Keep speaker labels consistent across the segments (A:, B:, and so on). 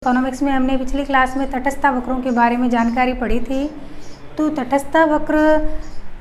A: Economics में हमने पिछली क्लास में तटस्थ वक्रों के बारे में जानकारी पढ़ी थी। तो तटस्थ वक्र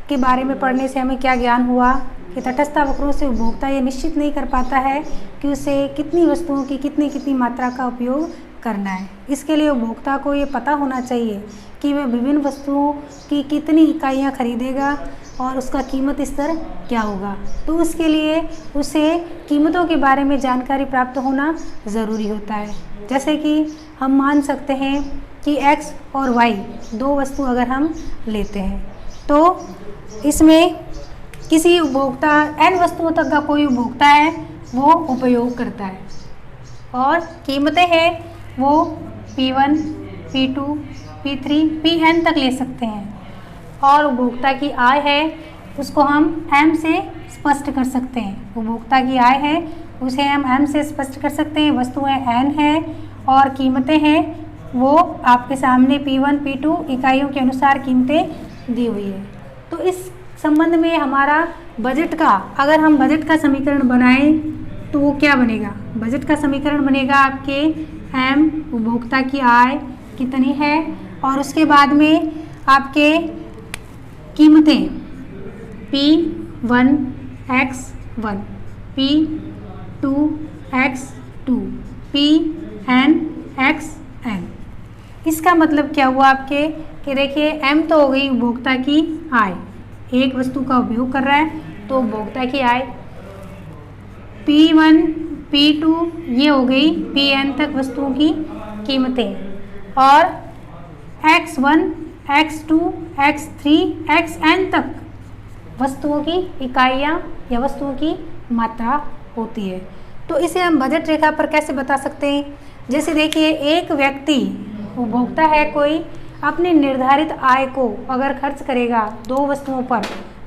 A: के बारे में पढ़ने से हमें क्या ज्ञान हुआ कि तटस्थ वक्रों से उपभोक्ता ये निश्चित नहीं कर पाता है कि उसे कितनी वस्तुओं की कितनी मात्रा का उपयोग करना है। इसके लिए उपभोक्ता को ये पता होना चाहिए कि वह विभिन्न वस्तुओं की कितनी इकाइयाँ खरीदेगा और उसका कीमत स्तर क्या होगा। तो उसके लिए उसे कीमतों के बारे में जानकारी प्राप्त होना ज़रूरी होता है। जैसे कि हम मान सकते हैं कि x और y दो वस्तु अगर हम लेते हैं तो इसमें किसी उपभोक्ता n वस्तुओं तक का कोई उपभोक्ता है वो उपयोग करता है और कीमतें हैं वो P1, P2, P3, Pn तक ले सकते हैं। और उपभोक्ता की आय है उसको हम M से स्पष्ट कर सकते हैं। उपभोक्ता की आय है उसे हम M से स्पष्ट कर सकते हैं। वस्तुएं N है और कीमतें हैं वो आपके सामने P1, P2 इकाइयों के अनुसार कीमतें दी हुई है। तो इस संबंध में हमारा बजट का, अगर हम बजट का समीकरण बनाएं तो वो क्या बनेगा? बजट का समीकरण बनेगा आपके M उपभोक्ता की आय कितनी है और उसके बाद में आपके कीमतें P1 x1, P2 x2, Pn xn। इसका मतलब क्या हुआ आपके कि देखिए M तो हो गई उपभोक्ता की आय, एक वस्तु का उपयोग कर रहा है तो उपभोक्ता की आय। P1, P2 ये हो गई Pn तक वस्तुओं की कीमतें और x1, x2, x3, xn तक वस्तुओं की इकाइयाँ या वस्तुओं की मात्रा होती है। तो इसे हम बजट रेखा पर कैसे बता सकते हैं? जैसे देखिए एक व्यक्ति उपभोक्ता है कोई अपनी निर्धारित आय को अगर खर्च करेगा दो वस्तुओं पर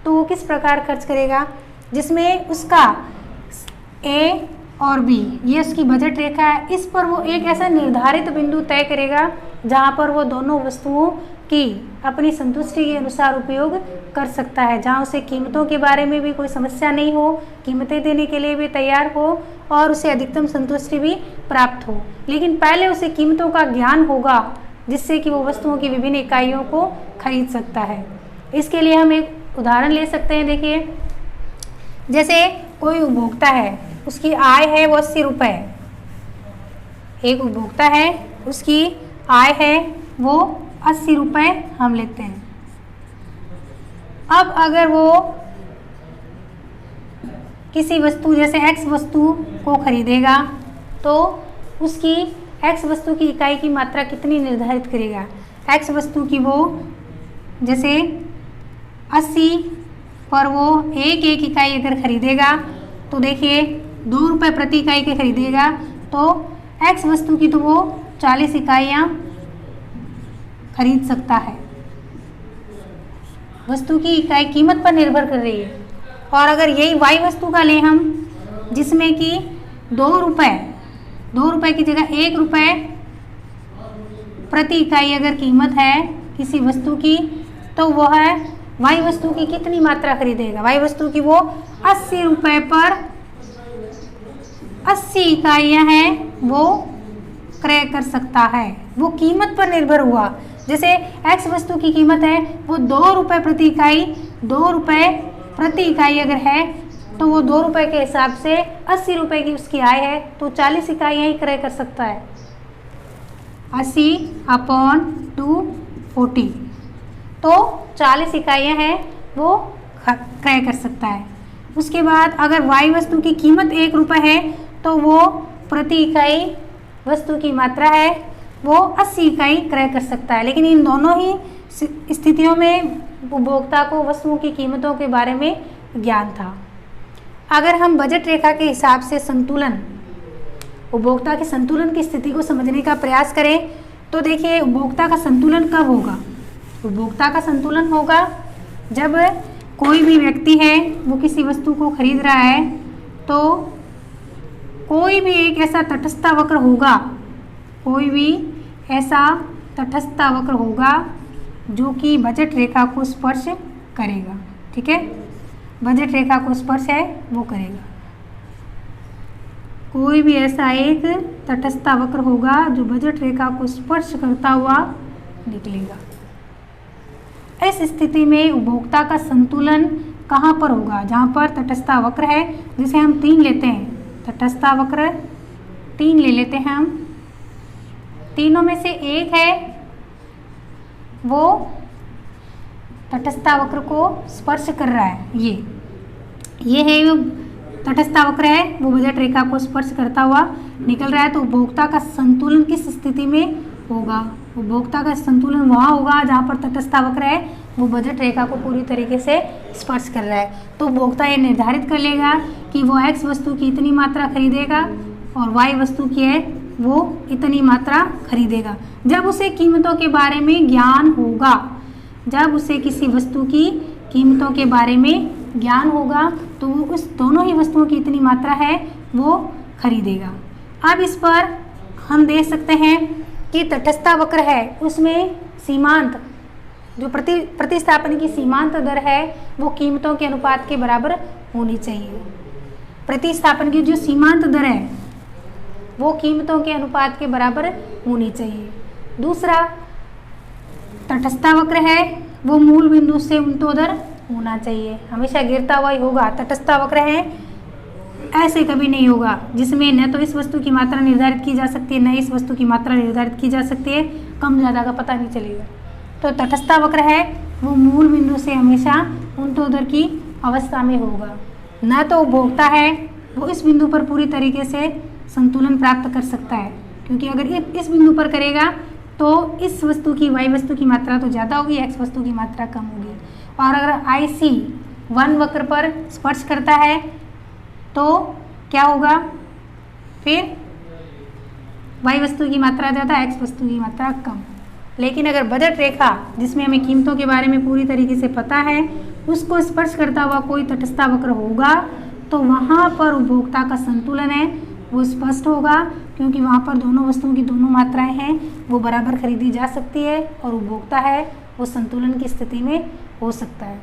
A: तो वो किस प्रकार खर्च करेगा, जिसमें उसका A और B ये उसकी बजट रेखा है। इस पर वो एक ऐसा निर्धारित बिंदु तय करेगा जहाँ पर वो दोनों वस्तुओं की अपनी संतुष्टि के अनुसार उपयोग कर सकता है, जहाँ उसे कीमतों के बारे में भी कोई समस्या नहीं हो, कीमतें देने के लिए भी तैयार हो और उसे अधिकतम संतुष्टि भी प्राप्त हो। लेकिन पहले उसे कीमतों का ज्ञान होगा जिससे कि वो वस्तुओं की विभिन्न इकाइयों को खरीद सकता है। इसके लिए हम एक उदाहरण ले सकते हैं। देखिए जैसे कोई उपभोक्ता है उसकी आय है वो 80 रुपये, एक उपभोक्ता है उसकी आय है वो 80 रुपये हम लेते हैं। अब अगर वो किसी वस्तु जैसे x वस्तु को खरीदेगा तो उसकी x वस्तु की इकाई की मात्रा कितनी निर्धारित करेगा? x वस्तु की वो जैसे 80 पर वो एक इकाई अगर खरीदेगा तो देखिए 2 रुपये प्रति इकाई के खरीदेगा तो x वस्तु की तो वो 40 इकाइयाँ खरीद सकता है। वस्तु की इकाई कीमत पर निर्भर कर रही है। और अगर यही y वस्तु का लें हम जिसमें कि 2 रुपये की जगह 1 रुपये प्रति इकाई अगर कीमत है किसी वस्तु की तो वह है y वस्तु की कितनी मात्रा खरीदेगा? y वस्तु की वो 80 रुपये पर 80 इकाइयाँ हैं वो क्रय कर सकता है। वो कीमत पर निर्भर हुआ। जैसे x वस्तु की कीमत है वो 2 रुपये प्रति इकाई, 2 रुपये प्रति इकाई अगर है तो वो 2 रुपये के हिसाब से 80 रुपये की उसकी आय है तो 40 इकाइयाँ ही क्रय कर सकता है। 80/240 तो 40 इकाइयाँ हैं वो क्रय कर सकता है। उसके बाद अगर y वस्तु की कीमत 1 रुपये है तो वो प्रति इकाई वस्तु की मात्रा है वो 80 इकाई क्रय कर सकता है। लेकिन इन दोनों ही स्थितियों में उपभोक्ता को वस्तुओं की कीमतों के बारे में ज्ञान था। अगर हम बजट रेखा के हिसाब से संतुलन, उपभोक्ता के संतुलन की स्थिति को समझने का प्रयास करें तो देखिए उपभोक्ता का संतुलन कब होगा? उपभोक्ता का संतुलन होगा जब कोई भी व्यक्ति है वो किसी वस्तु को खरीद रहा है तो कोई भी एक ऐसा तटस्थ वक्र होगा, कोई भी ऐसा तटस्थ वक्र होगा जो कि बजट रेखा को स्पर्श करेगा। ठीक है, बजट रेखा को स्पर्श है वो करेगा। कोई भी ऐसा एक तटस्थ वक्र होगा जो बजट रेखा को स्पर्श करता हुआ निकलेगा। इस स्थिति में उपभोक्ता का संतुलन कहाँ पर होगा? जहाँ पर तटस्थ वक्र है, जिसे हम 3 लेते हैं, तटस्थ वक्र 3 ले लेते हैं हम। तीनों में से एक है वो तटस्थ वक्र को स्पर्श कर रहा है। ये है वो तटस्थ वक्र है, वो बजट रेखा को स्पर्श करता हुआ निकल रहा है। तो उपभोक्ता का संतुलन किस स्थिति में होगा? उपभोक्ता का संतुलन वहाँ होगा जहाँ पर तटस्थ वक्र है वो बजट रेखा को पूरी तरीके से स्पर्श कर रहा है। तो उपभोक्ता ये निर्धारित कर लेगा कि वो x वस्तु की इतनी मात्रा खरीदेगा और y वस्तु की है वो इतनी मात्रा खरीदेगा। जब उसे कीमतों के बारे में ज्ञान होगा, जब उसे किसी वस्तु की कीमतों के बारे में ज्ञान होगा तो वो उस दोनों ही वस्तुओं की इतनी मात्रा है वो खरीदेगा। अब इस पर हम देख सकते हैं कि तटस्थ वक्र है उसमें सीमांत जो प्रतिस्थापन की सीमांत दर है वो कीमतों के अनुपात के बराबर होनी चाहिए। प्रतिस्थापन की जो सीमांत दर है वो कीमतों के अनुपात के बराबर होनी चाहिए। दूसरा, तटस्थ वक्र है वो मूल बिंदु से उन्तोदर होना चाहिए, हमेशा गिरता हुआ ही होगा। तटस्थ वक्र है ऐसे कभी नहीं होगा जिसमें न तो इस वस्तु की मात्रा निर्धारित की जा सकती है न इस वस्तु की मात्रा निर्धारित की जा सकती है, कम ज़्यादा का पता नहीं चलेगा। तो तटस्थ वक्र है वो मूल बिंदु से हमेशा उन्तोदर की अवस्था में होगा। न तो उपभोक्ता है वो इस बिंदु पर पूरी तरीके से संतुलन प्राप्त कर सकता है, क्योंकि अगर इस बिंदु पर करेगा तो इस वस्तु की y वस्तु की मात्रा तो ज़्यादा होगी, x वस्तु की मात्रा कम होगी। और अगर IC 1 वक्र पर स्पर्श करता है तो क्या होगा? फिर y वस्तु की मात्रा ज़्यादा, x वस्तु की मात्रा कम। लेकिन अगर बजट रेखा जिसमें हमें कीमतों के बारे में पूरी तरीके से पता है उसको स्पर्श करता हुआ कोई तटस्थ वक्र होगा तो वहाँ पर उपभोक्ता का संतुलन है वो स्पष्ट होगा, क्योंकि वहाँ पर दोनों वस्तुओं की दोनों मात्राएं हैं वो बराबर खरीदी जा सकती है और उपभोक्ता है वो संतुलन की स्थिति में हो सकता है।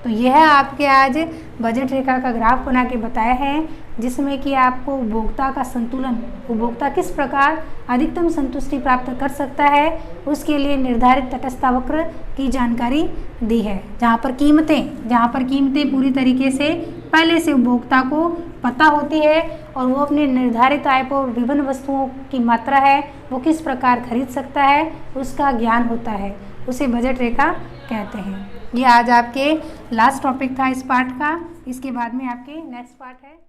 A: तो यह आपके आज बजट रेखा का ग्राफ बना के बताया है जिसमें कि आपको उपभोक्ता का संतुलन, उपभोक्ता किस प्रकार अधिकतम संतुष्टि प्राप्त कर सकता है उसके लिए निर्धारित तटस्थ वक्र की जानकारी दी है। जहाँ पर कीमतें पूरी तरीके से पहले से उपभोक्ता को पता होती है और वो अपने निर्धारित आय पर विभिन्न वस्तुओं की मात्रा है वो किस प्रकार खरीद सकता है उसका ज्ञान होता है, उसे बजट रेखा कहते हैं। ये आज आपके लास्ट टॉपिक था इस पार्ट का, इसके बाद में आपके नेक्स्ट पार्ट है।